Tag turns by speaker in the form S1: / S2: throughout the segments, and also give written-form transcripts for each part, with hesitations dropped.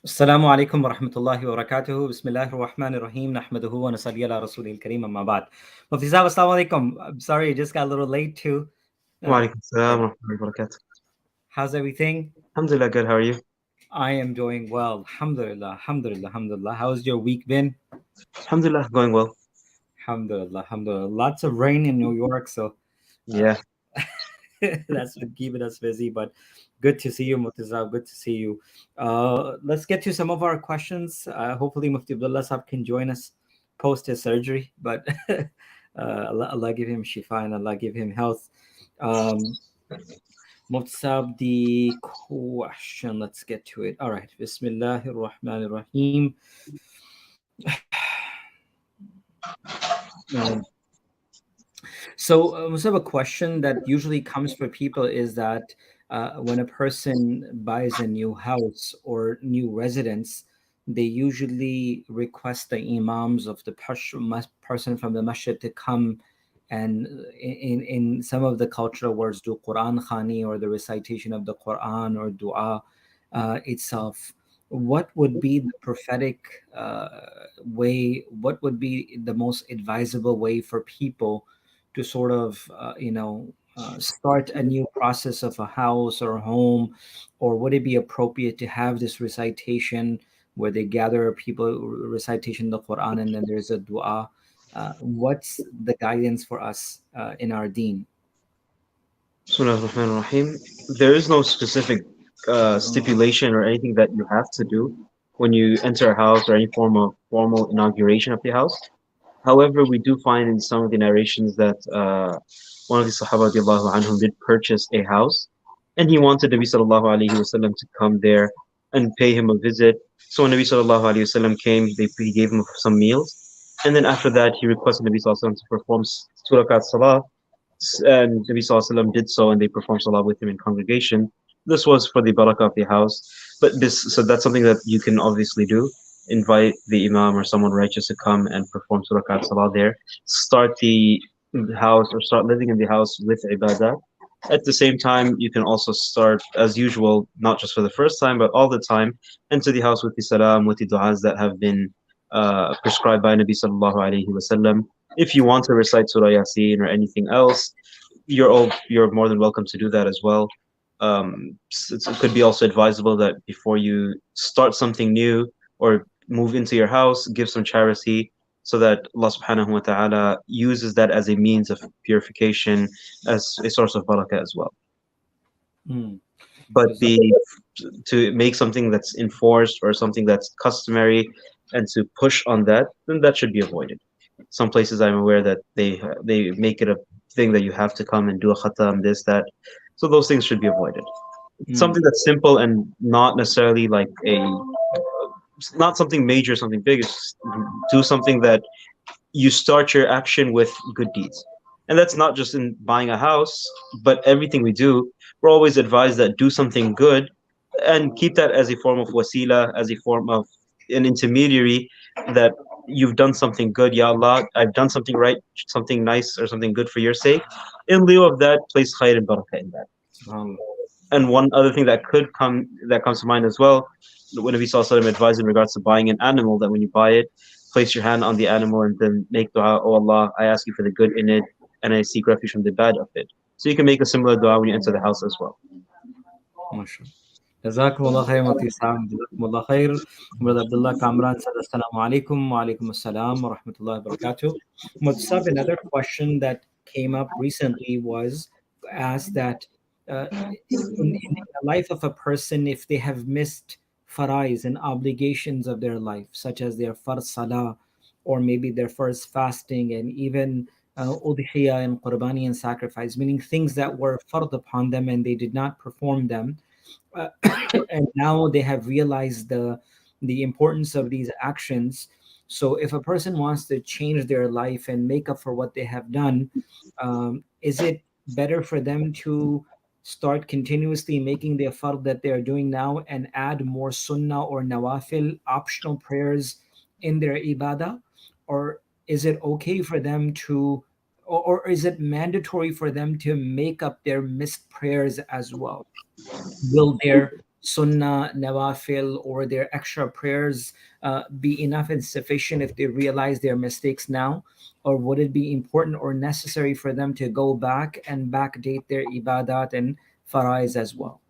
S1: السلام عليكم ورحمة الله وبركاته. بسم الله الرحمن الرحيم. نحمده ونصلي على رسوله الكريم. أما بعد. Mufti Sahib, Assalamu alaikum. I'm sorry, I just got a little late too. Uh,
S2: Walaikum salam wa rahmatullahi wa barakatuh.
S1: how's everything?
S2: Alhamdulillah, good. How are you?
S1: I am doing well. Alhamdulillah, alhamdulillah, alhamdulillah. How's your week been?
S2: Alhamdulillah, going well.
S1: Alhamdulillah, alhamdulillah. Lots of rain in New York, so uh,
S2: Yeah.
S1: that's been keeping us busy. But good to see you, Mufti Sahib. Good to see you. Let's get to some of our questions. Hopefully, Mufti Abdullah Sahib can join us post his surgery. But Allah give him shifa and Allah give him health. Um, Mufti Sahib, the question. Let's get to it. All right. Bismillahir Rahmanir Rahim. Um, So, a question that usually comes for people is that when a person buys a new house or new residence, they usually request the imams of the person from the masjid to come and, in some of the cultural words, do Quran khani or the recitation of the Quran or dua itself. What would be the prophetic way? What would be the most advisable way for people to sort of start a new process of a house or a home, or would it be appropriate to have this recitation where they gather people recitation of the Quran and then there's a dua? What's the guidance for us in our deen?
S2: Bismillah ar-Rahman ar-Rahim. There is no specific stipulation or anything that you have to do when you enter a house or any form of formal inauguration of the house. However, we do find in some of the narrations that one of the Sahaba radiallahu anhum did purchase a house and he wanted Nabi sallallahu alayhi wasallam to come there and pay him a visit. So when Nabi sallallahu alayhi wasallam came, he gave him some meals. And then after that, he requested Nabi sallallahu alayhi wasallam to perform two rakat salah. And Nabi sallallahu alayhi wasallam did so and they performed salah with him in congregation. This was for the barakah of the house. So that's something that you can obviously do. Invite the imam or someone righteous to come and perform rakat salah there. Start the house or start living in the house with ibadah. At the same time, you can also start as usual, not just for the first time, but all the time, enter the house with the salam, with the du'as that have been prescribed by Nabi sallallahu alaihi wasallam. If you want to recite Surah Yasin or anything else, you're more than welcome to do that as well. It could be also advisable that before you start something new or move into your house, give some charity so that Allah subhanahu wa ta'ala uses that as a means of purification, as a source of barakah as well.
S1: Hmm.
S2: But to make something that's enforced or something that's customary and to push on that, then that should be avoided. Some places I'm aware that they make it a thing that you have to come and do a khatam, this, that. So those things should be avoided.
S1: Hmm.
S2: Something that's simple and not necessarily like not something major, something big. It's just do something that you start your action with good deeds. And that's not just in buying a house, but everything we do, we're always advised that do something good and keep that as a form of wasila, as a form of an intermediary that you've done something good. Ya Allah, I've done something right, something nice or something good for your sake. In lieu of that, place khair and barakah in that.
S1: SubhanAllah.
S2: And one other thing that comes to mind as well, when Nabi Sallallahu Alaihi Wasallam advised in regards to buying an animal, that when you buy it, place your hand on the animal and then make dua, oh Allah, I ask you for the good in it and I seek refuge from the bad of it. So you can make a similar dua when you enter the house as well.
S1: MashaAllah. Jazakumullah khair, Mufti Sahib. Jazakumullah khair. Brother Abdullah Kamran said, Assalamu alaikum wa alaikum assalam wa rahmatullahi wa barakatuh. Mufti Sahib, another question that came up recently was asked that in the life of a person, if they have missed farais and obligations of their life, such as their first salah, or maybe their first fasting, and even udhiyah and qurbani and sacrifice, meaning things that were fard upon them and they did not perform them, uh, and now they have realized the importance of these actions. So if a person wants to change their life and make up for what they have done, is it better for them to start continuously making the fard that they are doing now and add more sunnah or nawafil optional prayers in their ibadah, or is it okay for them to, or is it mandatory for them to make up their missed prayers as well? Will their sunnah, nawafil, or their extra prayers be enough and sufficient if they realize their mistakes now? Or would it be important or necessary for them to go back and backdate their ibadat and farais as well?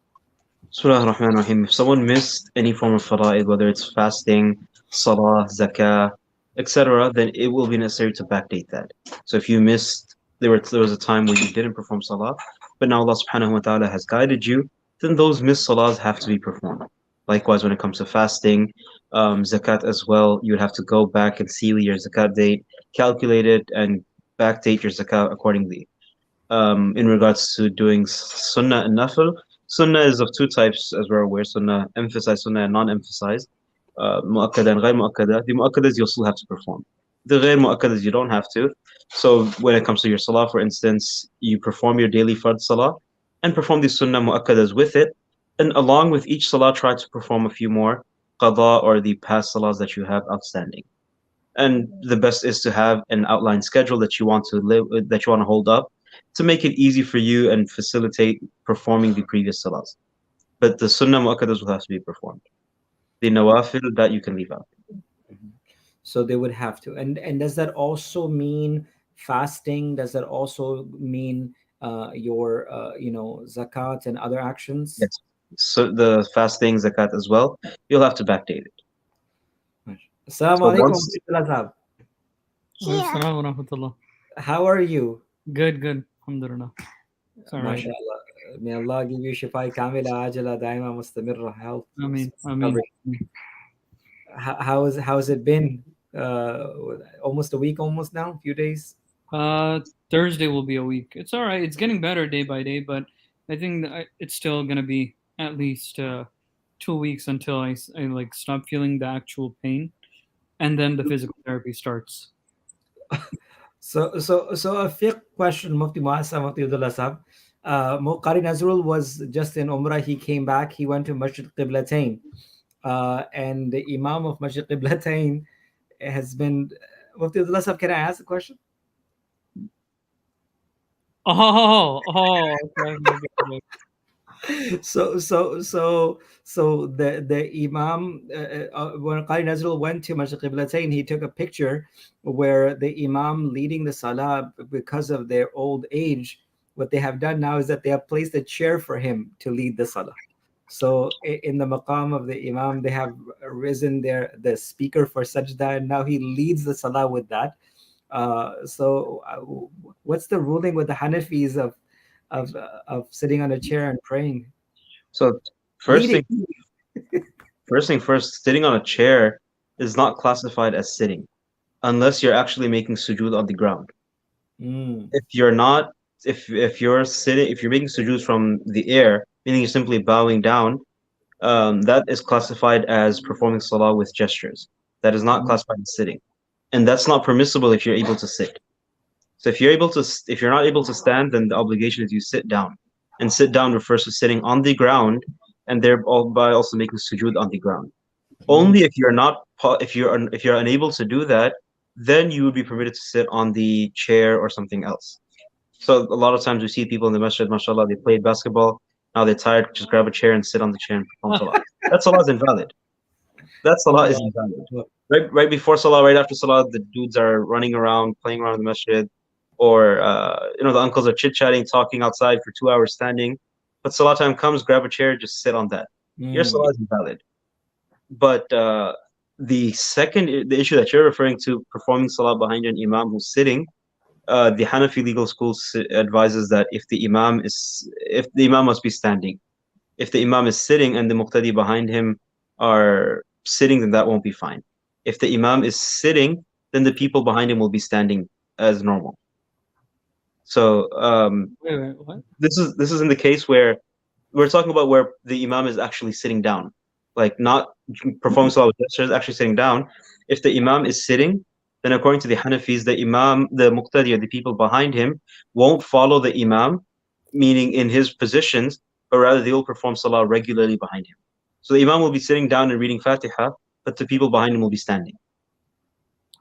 S2: Surah Ar-Rahman Rahim. If someone missed any form of fara'id, whether it's fasting, salah, zakah, etc., then it will be necessary to backdate that. So if you missed, there was a time where you didn't perform salah, but now Allah subhanahu wa ta'ala has guided you, then those missed salahs have to be performed. Likewise, when it comes to fasting, zakat as well, you would have to go back and see your zakat date, calculate it, and backdate your zakat accordingly. In regards to doing sunnah and nafil. Sunnah is of two types, as we're aware. Sunnah emphasize, sunnah and non-emphasize. Mu'akkada and ghayr mu'akkada. The mu'akkadas you'll still have to perform. The ghayr mu'akkadas you don't have to. So when it comes to your salah, for instance, you perform your daily fard salah and perform the sunnah mu'akkadas with it. And along with each salah, try to perform a few more qada or the past salahs that you have outstanding. And the best is to have an outline schedule that you want to that you want to hold up to make it easy for you and facilitate performing the previous salahs. But the sunnah mu'akkadas will have to be performed. The nawafil that you can leave out.
S1: Mhm. So they would have to. And does that also mean fasting? Does that also mean your zakat and other actions?
S2: Yes. So the fasting, zakat as well, you'll have to backdate it.
S1: Assalamu
S2: So
S1: alaikum
S2: once
S1: warahmatullahi sahab.
S3: Assalamu wa rahmatullah.
S1: How are you?
S3: Good, good. Alhamdulillah. It's all right.
S1: MashaAllah. May Allah give you shifa kamila ajala daima mustamirra health.
S3: Ameen. Ameen.
S1: recovery. How's it been? Almost a week, almost now, a few days.
S3: Thursday will be a week. It's all right. It's getting better day by day, but I think that it's still gonna be at least 2 weeks until I like stop feeling the actual pain, and then the physical therapy starts.
S1: So a fiqh question, Mufti Muasa, Mufti Abdullah Sahab. Qari Nazrul was just in Umrah. He came back. He went to Masjid Qiblatain. And the Imam of Masjid Qiblatain has been. Mufti Abdullah Sahab, can I ask a question?
S3: Okay.
S1: So the Imam when Qari Nazrul went to Masjid Qiblatain, he took a picture where the Imam leading the Salah, because of their old age, what they have done now is that they have placed a chair for him to lead the Salah. So in the maqam of the Imam, they have risen the speaker for sajda, and now he leads the Salah with that. What's the ruling with the Hanafis of sitting on a chair and praying?
S2: so first
S1: Leading.
S2: thing first thing first, sitting on a chair is not classified as sitting unless you're actually making sujood on the ground.
S1: Mm.
S2: If you're not, if you're sitting, if you're making sujood from the air, meaning you're simply bowing down, that is classified as performing salah with gestures. That is not classified as sitting, and that's not permissible if you're able to sit. So if you're not able to stand, then the obligation is you sit down, and sit down refers to sitting on the ground, and thereby also making sujood on the ground. Only if you're not, if you're unable to do that, then you would be permitted to sit on the chair or something else. So a lot of times we see people in the masjid, mashallah, they played basketball. Now they're tired, just grab a chair and sit on the chair and perform salah. That salah is invalid. That salah is invalid. Right before salah, right after salah, the dudes are running around, playing around in the masjid, or the uncles are chit-chatting, talking outside for 2 hours standing. But salah time comes, grab a chair, just sit on that. Your salah is invalid. But the issue that you're referring to, performing salah behind an imam who's sitting, the Hanafi legal school advises that if the imam must be standing. If the imam is sitting and the muqtadi behind him are sitting, then that won't be fine. If the imam is sitting, then the people behind him will be standing as normal. So
S3: Wait, what?
S2: this is in the case where we're talking about where the imam is actually sitting down, like not performing salah with gestures, actually sitting down. If the imam is sitting, then according to the Hanafis, the imam, the muqtadi, or the people behind him, won't follow the imam, meaning in his positions, but rather they will perform salah regularly behind him. So the imam will be sitting down and reading Fatiha, but the people behind him will be standing.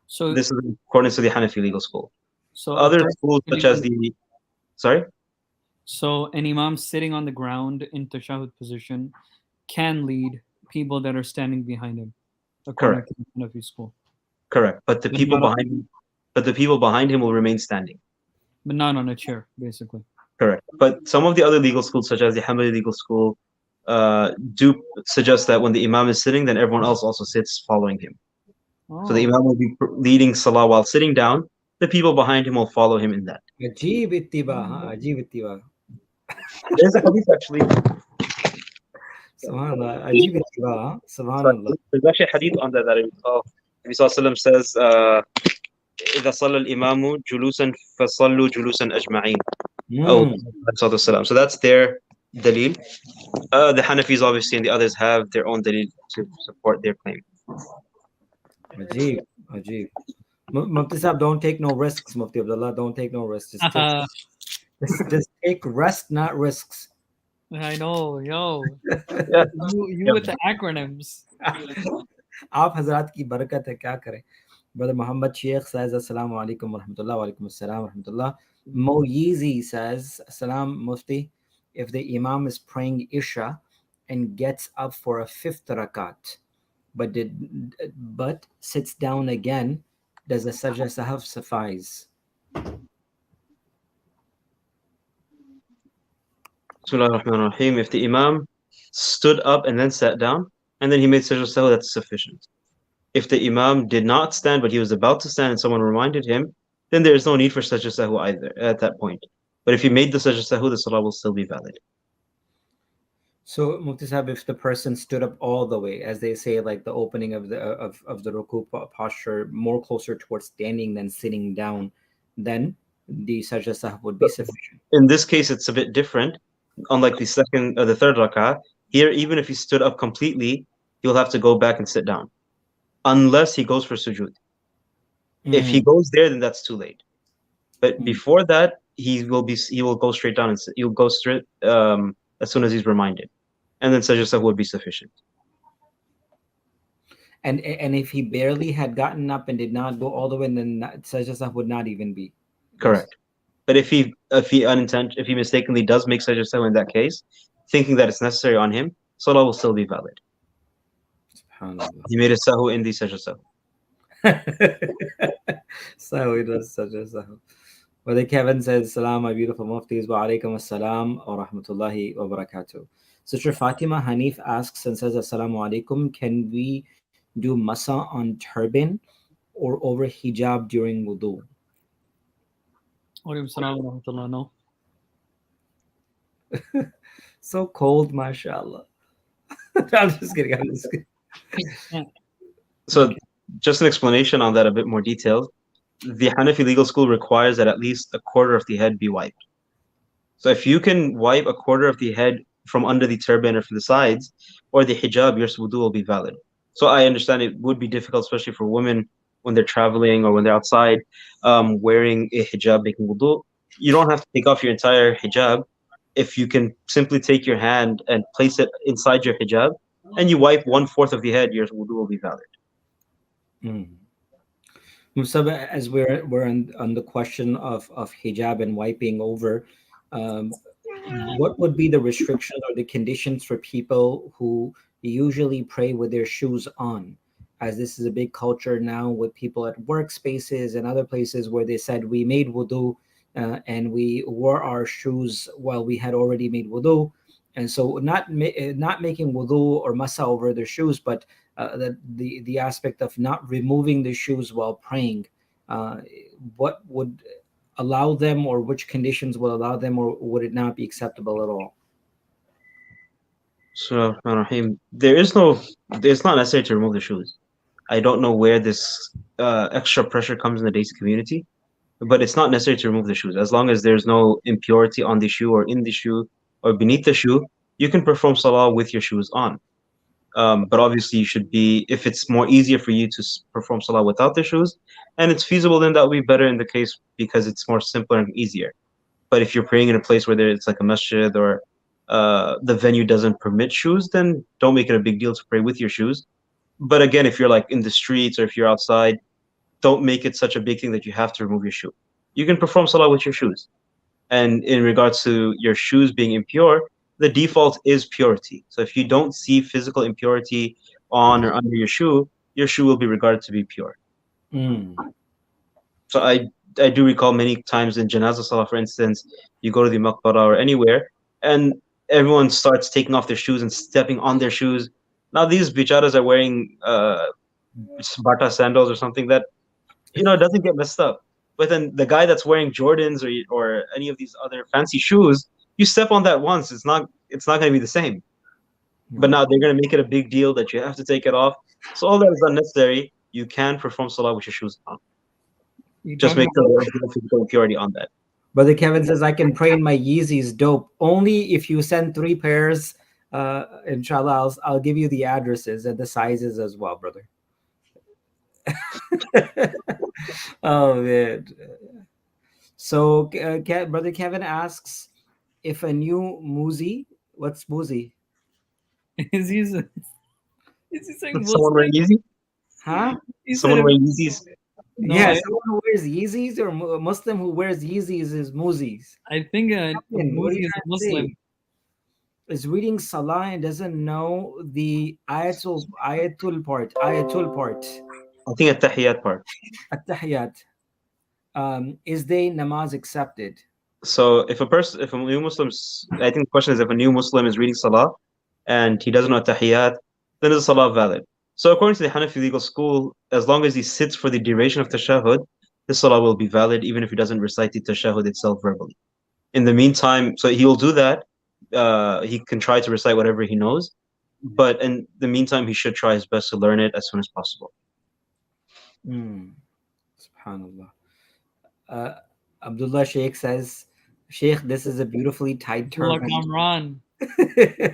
S3: So
S2: This is according to the Hanafi legal school.
S3: so a
S2: Other
S3: person
S2: schools, such
S3: sitting
S2: as the sorry.
S3: So an imam sitting on the ground in tashahhud position, can lead people that are standing behind him, according
S2: Correct.
S3: to the Hanafi school.
S2: Correct. But the
S3: But
S2: people
S3: not,
S2: behind him will remain standing.
S3: but not on a chair, basically.
S2: Correct. But some of the other legal schools, such as the Hanbali legal school, do suggest that when the imam is sitting, then everyone else also sits following him. So the
S3: Oh,
S2: imam will be leading salah while sitting down. The people behind him will follow him in that.
S1: Ajib ittiba, huh? Ajib ittiba.
S2: There's a hadith actually.
S1: Subhanallah. Ajib ittiba, huh? Subhanallah.
S2: There's actually a hadith on that that Nabi Sallallahu says, إذا صلى الإمام جلوسا فصلوا جلوسا أجمعين. Oh, so that's their dalil. The Hanafis obviously and the others have their own dalil to support their claim.
S1: Ajib. Ajib. Mufti Sahib, don't take no risks, Mufti Abdullah. Don't take no risks. Just take rest, not risks.
S3: I know, yo.
S2: Yeah.
S3: You with the acronyms.
S1: आप हजरात की बरकत है, क्या करें. Brother Muhammad Sheikh says, Assalamu alaikum wa rahmatullah wa alaikum assalam wa rahmatullah. Moyizi says, Assalam Mufti, if the Imam is praying Isha and gets up for a fifth rakat, but sits down again, does the sajda sahaf suffice?
S2: If the Imam stood up and then sat down, and then he made sajda sahwi, that's sufficient. If the Imam did not stand, but he was about to stand and someone reminded him, then there is no need for sajda sahwi either at that point. But if he made the sajda sahwi, the salah will still be valid.
S1: So, Mufti Sahib, if the person stood up all the way, as they say, like the opening of the ruku posture, more closer towards standing than sitting down, then the sajda sahwi would be sufficient.
S2: In this case, it's a bit different. Unlike the second or the third rak'ah, here, even if he stood up completely, he'll have to go back and sit down, unless he goes for sujood. If he goes there, then that's too late. But before that, he will go straight down and he'll go straight as soon as he's reminded, and then sajda sahwi would be sufficient.
S1: And if he barely had gotten up and did not go all the way, then sajda sahwi would not even be
S2: correct. But if he mistakenly does make sajda sahwi in that case, thinking that it's necessary on him, salah will still be valid. He made a sahwi in the sajda sahwi.
S1: Sahwi does sajda sahwi. Brother Kevin says, Salam, my beautiful muftis, wa alaikum assalam wa rahmatullahi wa barakatuh. Sister Fatima Hanif asks and says, Assalamu alaikum, can we do masa on turban or over hijab during wudu?
S3: No.
S1: So cold, mashallah. I'm just kidding.
S2: So, just an explanation on that, a bit more detailed. The Hanafi legal school requires that at least a quarter of the head be wiped. So, if you can wipe a quarter of the head from under the turban or from the sides, or the hijab, your wudu will be valid. So, I understand it would be difficult, especially for women when they're traveling or when they're outside, wearing a hijab, making wudu. You don't have to take off your entire hijab. If you can simply take your hand and place it inside your hijab, and you wipe 1/4 of the head, your wudu will be valid.
S1: As we're on the question of hijab and wiping over, what would be the restrictions or the conditions for people who usually pray with their shoes on? As this is a big culture now with people at workspaces and other places where they said we made wudu and we wore our shoes while we had already made wudu. And so not making wudu or masa over their shoes, but the aspect of not removing the shoes while praying, what would allow them, or which conditions will allow them, or would it not be acceptable at all?
S2: So, it's not necessary to remove the shoes. I don't know where this extra pressure comes in the Desi community, but it's not necessary to remove the shoes. As long as there's no impurity on the shoe or in the shoe or beneath the shoe, you can perform salah with your shoes on. But obviously, you should be, if it's more easier for you to perform salah without the shoes, and it's feasible, then that would be better in the case because it's more simpler and easier. But if you're praying in a place where it's like a masjid or the venue doesn't permit shoes, then don't make it a big deal to pray with your shoes. But again, if you're like in the streets or if you're outside, don't make it such a big thing that you have to remove your shoe. You can perform salah with your shoes. And in regards to your shoes being impure, the default is purity. So if you don't see physical impurity on or under your shoe will be regarded to be pure.
S1: Mm.
S2: So I do recall many times in Janaza Salah, for instance, you go to the Maqbara or anywhere, and everyone starts taking off their shoes and stepping on their shoes. Now these bicharas are wearing Bata sandals or something that doesn't get messed up. But then the guy that's wearing Jordans or any of these other fancy shoes, you step on that once, it's not going to be the same. But now they're going to make it a big deal that you have to take it off. So all that is unnecessary. You can perform salah with your shoes on.
S3: You
S2: Just
S3: talking
S2: make sure there's no physical impurity on that.
S1: Brother Kevin says, I can pray in my Yeezys. Dope. Only if you send 3 pairs. Inshallah, I'll give you the addresses and the sizes as well, brother. Oh, man. So, Brother Kevin asks if a new muzi, what's muzi?
S3: is he saying
S2: Someone wearing Yeezys?
S1: Huh?
S2: Someone wearing Yeezys?
S3: No,
S1: Yes, someone who wears Yeezys or a Muslim who wears Yeezys is muzis.
S3: I think a
S1: What are
S3: Muzi
S1: you
S3: is a
S1: trying to
S3: Muslim.
S1: say? Is reading Salah and doesn't know the ayatul part.
S2: I think a tahiyat part.
S1: At-tahiyat. Is the namaz accepted?
S2: So if a new Muslim's, I think the question is if a new Muslim is reading salah and he doesn't know tahiyat, then is the salah valid? So according to the Hanafi legal school, as long as he sits for the duration of tashahhud, his salah will be valid even if he doesn't recite the tashahhud itself verbally. In the meantime, so he will do that. He can try to recite whatever he knows, but in the meantime, he should try his best to learn it as soon as possible.
S1: Subhanallah. Abdullah Sheikh says, Sheikh, this is a beautifully tied
S3: Abdullah
S1: turban.
S3: Kamran.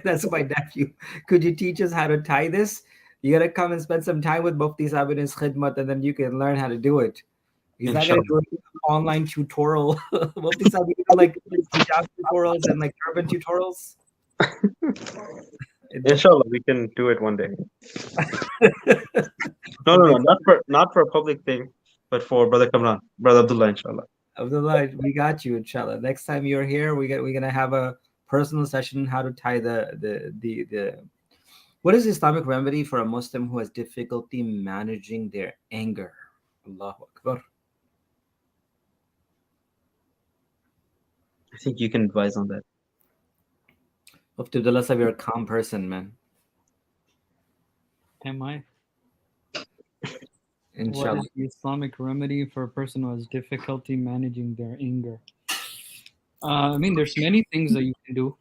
S1: That's my nephew. Could you teach us how to tie this? You gotta come and spend some time with Mufti Sahib in his khidmat, and then you can learn how to do it. He's not gonna do an online tutorial. Mufti Sahib, you do like hijab tutorials and like turban tutorials.
S2: Inshallah, we can do it one day. No, not for a public thing, but for Brother Kamran, Brother Abdullah, inshallah.
S1: Abdullah, we got you, inshallah. Next time you're here, we're gonna have a personal session how to tie the what is the Islamic remedy for a Muslim who has difficulty managing their anger? Allahu Akbar.
S2: I think you can advise on that.
S1: Mufti Abdullah Sahib, you're a calm person, man.
S3: Am I?
S1: Inshallah.
S3: What is the Islamic remedy for a person who has difficulty managing their anger? I mean, there's many things that you can do.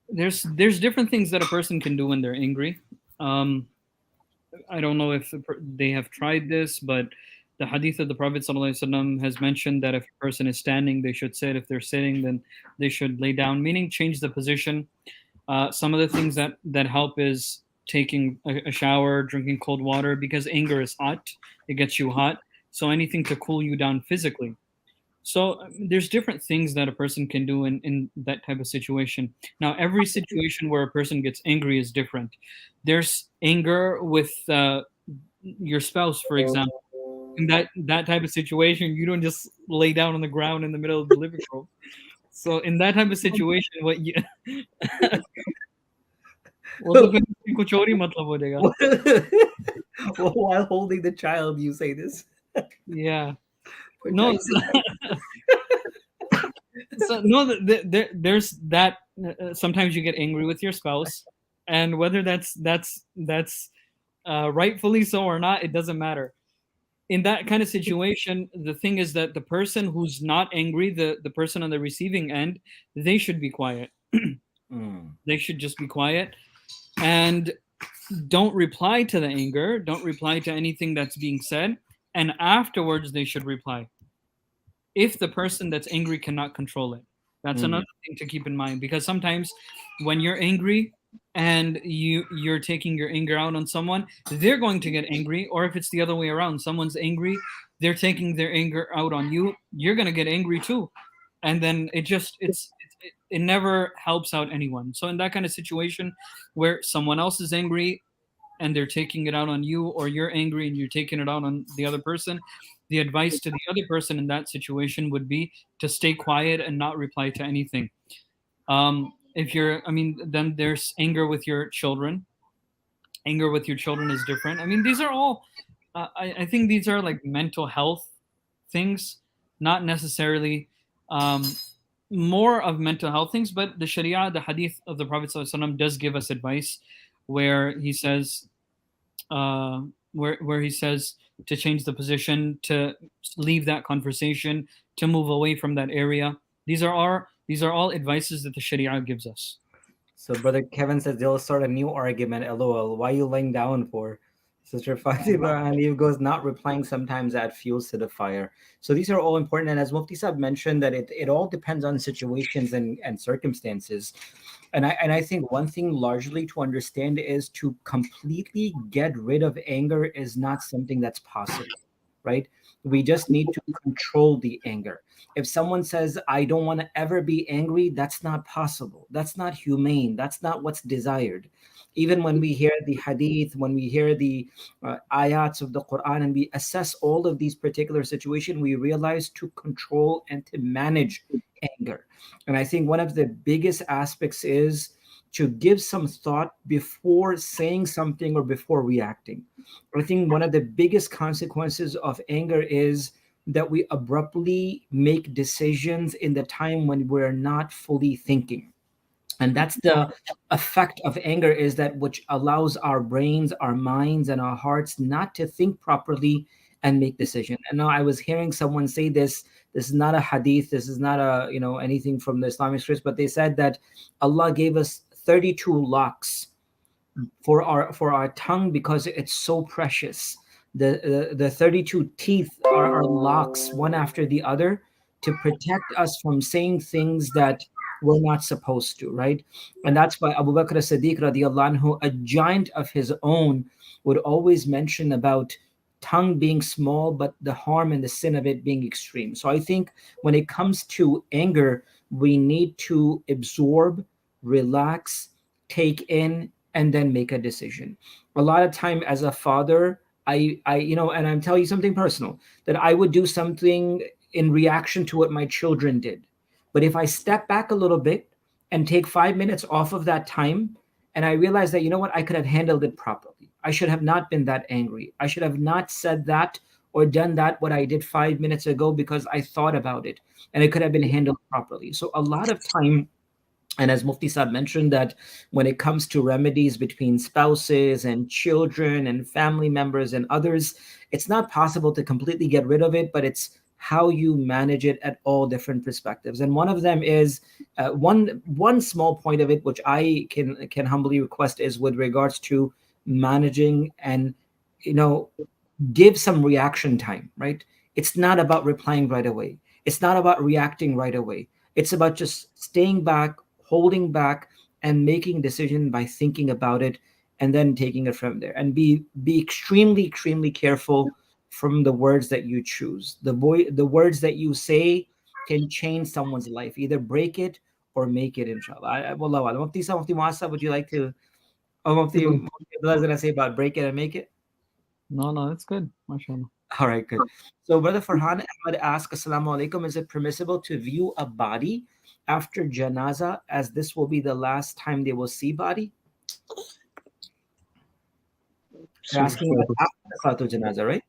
S3: There's different things that a person can do when they're angry. I don't know if they have tried this, but the hadith of the Prophet ﷺ has mentioned that if a person is standing, they should sit. If they're sitting, then they should lay down, meaning change the position. Some of the things that help is taking a shower, drinking cold water, because anger is hot. It gets you hot. So anything to cool you down physically. So there's different things that a person can do in that type of situation. Now, every situation where a person gets angry is different. There's anger with your spouse, for example. In that type of situation, you don't just lay down on the ground in the middle of the living room. So in that type of situation, what you
S1: While holding the child, you say this.
S3: Yeah. No. So no, there's that. Sometimes you get angry with your spouse, and whether that's rightfully so or not, it doesn't matter. In that kind of situation, the thing is that the person who's not angry, the person on the receiving end, they should be quiet. They should just be quiet and don't reply to the anger. Don't reply to anything that's being said. And afterwards, they should reply. If the person that's angry cannot control it. That's another thing to keep in mind, because sometimes when you're angry and you're taking your anger out on someone, they're going to get angry. Or if it's the other way around, someone's angry, they're taking their anger out on you, you're going to get angry too. And then it never helps out anyone. So in that kind of situation where someone else is angry and they're taking it out on you, or you're angry and you're taking it out on the other person, the advice to the other person in that situation would be to stay quiet and not reply to anything. If you're, I mean, then there's anger with your children. Anger with your children is different. I mean, these are all, I think these are like mental health things, not necessarily um, more of mental health things, but the Sharia, the Hadith of the Prophet ﷺ does give us advice where he says, uh, where he says to change the position, to leave that conversation, to move away from that area. These are all advices that the Sharia gives us.
S1: So Brother Kevin says they'll start a new argument. LOL. Why are you laying down for? Sister Fatima and Eve goes, not replying sometimes add fuels to the fire. So these are all important. And as Mufti Saab mentioned, that it all depends on situations and circumstances. And I think one thing largely to understand is to completely get rid of anger is not something that's possible, right? We just need to control the anger. If someone says, I don't want to ever be angry, that's not possible. That's not humane. That's not what's desired. Even when we hear the hadith, when we hear the ayats of the Quran, and we assess all of these particular situations, we realize to control and to manage anger. And I think one of the biggest aspects is to give some thought before saying something or before reacting. I think one of the biggest consequences of anger is that we abruptly make decisions in the time when we're not fully thinking. And that's the effect of anger, is that which allows our brains, our minds, and our hearts not to think properly and make decision. And now I was hearing someone say this is not a hadith, this is not a anything from the Islamic scriptures, but they said that Allah gave us 32 locks for our tongue because it's so precious. The 32 teeth are locks, one after the other, to protect us from saying things that we're not supposed to, right? And that's why Abu Bakr as-Siddiq radiallahu anhu, a giant of his own, would always mention about tongue being small, but the harm and the sin of it being extreme. So I think when it comes to anger, we need to absorb, relax, take in, and then make a decision. A lot of time as a father, I and I'm telling you something personal, that I would do something in reaction to what my children did. But if I step back a little bit and take 5 minutes off of that time, and I realize that, what, I could have handled it properly. I should have not been that angry. I should have not said that or done that what I did 5 minutes ago, because I thought about it and it could have been handled properly. So a lot of time, and as Mufti Saab mentioned, that when it comes to remedies between spouses and children and family members and others, it's not possible to completely get rid of it, but it's how you manage it at all different perspectives. And one of them is one small point of it, which I can humbly request, is with regards to managing and give some reaction time, right? It's not about replying right away. It's not about reacting right away. It's about just staying back, holding back, and making a decision by thinking about it, and then taking it from there. And be extremely, extremely careful from the words that you choose. The words that you say can change someone's life, either break it or make it, inshallah. Wallahu alam. Mufti Muasa, would you like to? Oh, Mufti Abdullah is going to say about break it and make it?
S3: No, that's good. MashaAllah.
S1: All right, good. So Brother Farhan Ahmad asks, Assalamu alaikum, is it permissible to view a body after Janaza, as this will be the last time they will see body? You're asking about after Salatul Janaza, right?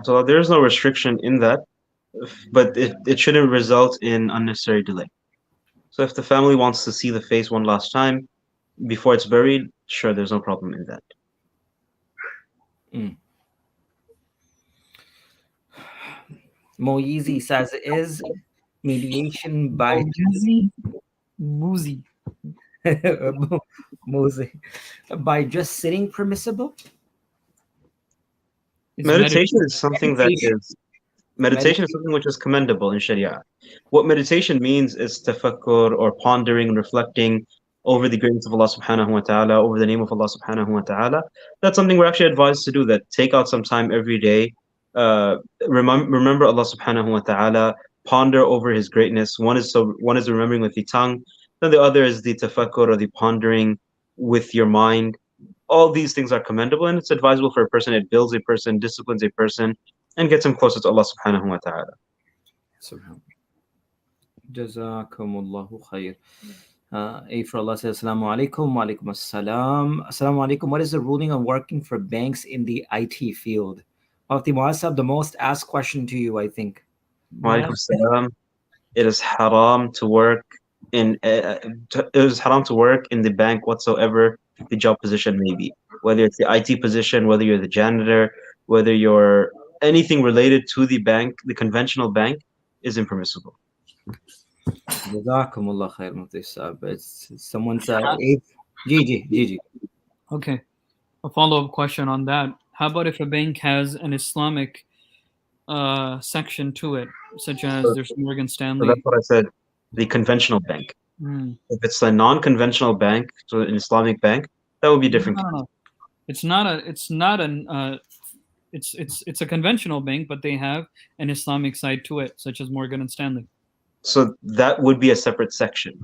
S2: So there is no restriction in that, but it shouldn't result in unnecessary delay. So if the family wants to see the face one last time before it's buried, sure, there's no problem in that.
S1: Moizi says, is mediation by
S3: Moozy.
S1: by just sitting permissible?
S2: Meditation is something that is meditation is something which is commendable in Sharia. What meditation means is tafakkur, or pondering and reflecting over the greatness of Allah subhanahu wa ta'ala, over the name of Allah subhanahu wa ta'ala. That's something we're actually advised to do, that take out some time every day, remember Allah subhanahu wa ta'ala, ponder over his greatness. One is remembering with the tongue, then the other is the tafakkur, or the pondering with your mind. All these things are commendable, and it's advisable for a person. It builds a person, disciplines a person, and gets him closer to Allah subhanahu wa ta'ala.
S1: Subhanallah. Jazakumullahu khair. A for Allah says, Assalamu alaikum, wa alaikum assalam. Assalamu alaikum. What is the ruling on working for banks in the IT field? Mufti Muasab, the most asked question to you, I think.
S2: Wa alaikum salam. It is haram to work in the bank whatsoever the job position may be, whether it's the IT position, whether you're the janitor, whether you're anything related to the bank, the conventional bank is impermissible.
S1: Jazakumullah khair, Mufti Sahab. It's someone said, Gigi.
S3: Okay. A follow-up question on that. How about if a bank has an Islamic section to it, such as there's Morgan
S2: So
S3: Stanley?
S2: that's what I said, the conventional bank. If it's a non-conventional bank, so an Islamic bank, that would be different.
S3: No. It's a conventional bank, but they have an Islamic side to it, such as Morgan and Stanley.
S2: So that would be a separate section.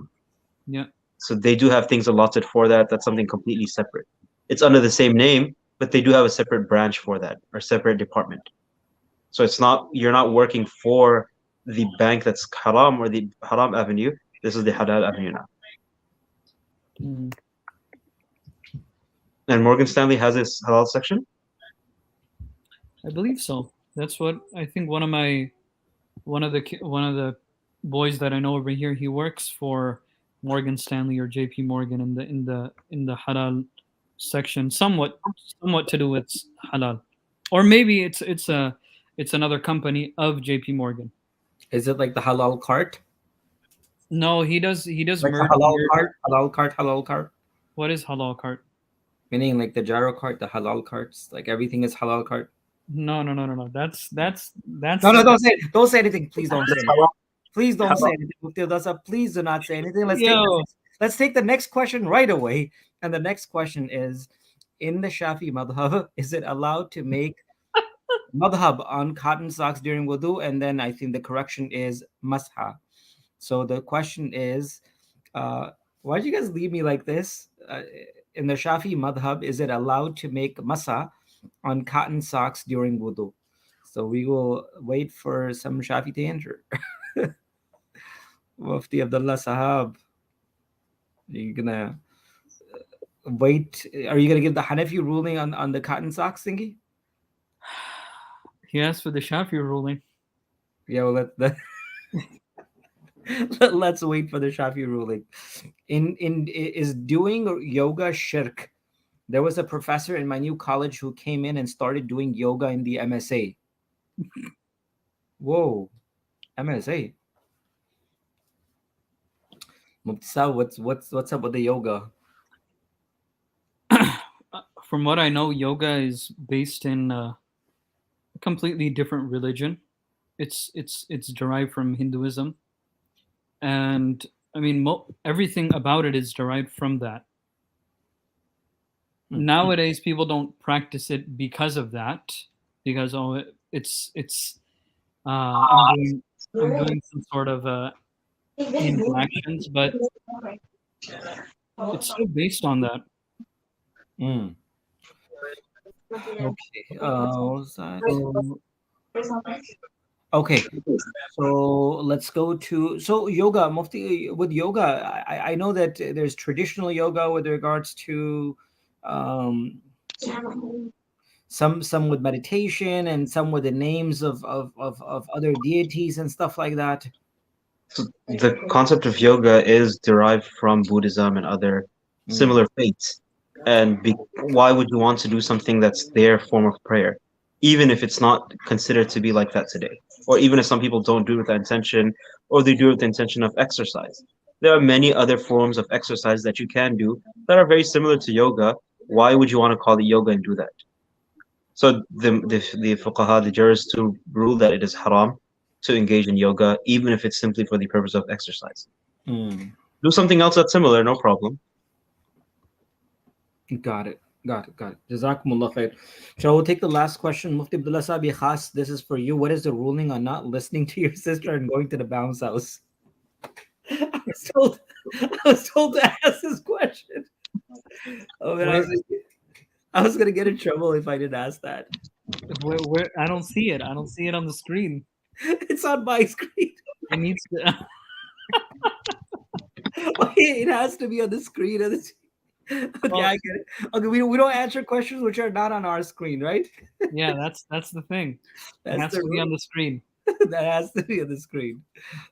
S3: Yeah.
S2: So they do have things allotted for that. That's something completely separate. It's under the same name, but they do have a separate branch for that, or separate department. So it's not, you're not working for the bank that's haram or the haram avenue. This is the halal avenue now. And Morgan Stanley has its halal section?
S3: I believe so. That's what I think. One of the boys that I know over here, he works for Morgan Stanley or JP Morgan in the halal section, somewhat to do with halal, or maybe it's another company of JP Morgan.
S1: Is it like the halal cart?
S3: No, he does
S1: Like
S3: merge.
S1: the halal cart.
S3: What is halal cart?
S1: Meaning like the gyro cart, the halal carts, like everything is halal cart.
S3: No. That's
S1: No, don't say anything. Please don't say anything. Please don't say anything. Mufti Abdullah, please do not say anything. Let's take the next question right away. And the next question is, in the Shafi madhab, is it allowed to make madhab on cotton socks during wudu? And then I think the correction is masha. So the question is, why did you guys leave me like this? In the Shafi madhab, is it allowed to make masa on cotton socks during wudu? So we will wait for some Shafi to enter. Mufti Abdullah Sahab, are you gonna wait? Are you gonna give the Hanafi ruling on the cotton socks thingy?
S3: He asked for the Shafi ruling.
S1: Yeah, well, let's wait for the Shafi ruling. Is doing yoga shirk? There was a professor in my new college who came in and started doing yoga in the MSA. Whoa, MSA. Mubtisa, what's up with the yoga?
S3: From what I know, yoga is based in a completely different religion. It's derived from Hinduism, and I mean everything about it is derived from that. Nowadays, people don't practice it because of that. Because I'm doing some sort of interactions, but it's still based on that.
S1: Okay. What was that? Okay. So let's go to yoga. Mufti, with yoga, I know that there's traditional yoga with regards to some with meditation and some with the names of other deities and stuff like that.
S2: So the concept of yoga is derived from Buddhism and other similar faiths. And why would you want to do something that's their form of prayer, even if it's not considered to be like that today? Or even if some people don't do it with that intention, or they do it with the intention of exercise. There are many other forms of exercise that you can do that are very similar to yoga. Why would you want to call it yoga and do that? So the fuqaha, the jurists, to rule that it is haram to engage in yoga, even if it's simply for the purpose of exercise. Do something else that's similar, no problem.
S1: Got it. Jazakumullah khair. Shall we take the last question? Mufti Abdullah Sabi Khas, this is for you. What is the ruling on not listening to your sister and going to the bounce house? I was told to ask this question. Oh man, I was gonna get in trouble if I didn't ask that.
S3: Where I don't see it. I don't see it on the screen.
S1: It's on my screen.
S3: It needs to.
S1: Okay, it has to be on the screen. Okay,
S3: Well,
S1: I get it. Okay, we don't answer questions which are not on our screen, right?
S3: yeah, that's the thing. It
S1: That's
S3: has
S1: the
S3: to be on
S1: rule.
S3: the screen.
S1: That has to be on the screen.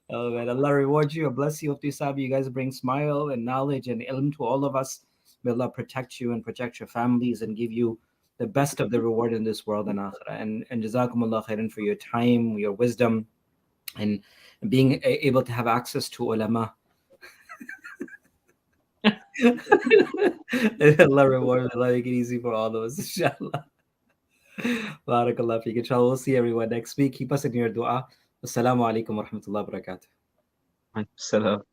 S1: Oh man, Allah reward you and bless you. Mufti Saab, you guys bring smile and knowledge and ilm to all of us. May Allah protect you and protect your families and give you the best of the reward in this world and akhirah. And Jazakumullah khairan for your time, your wisdom, and being able to have access to ulama. Allah reward, Allah make it easy for all of us, inshallah. Barakallah feek. Inshallah, we'll see everyone next week. Keep us in your dua. Assalamu alaikum wa rahmatullahi wa barakatuh.
S2: Salam.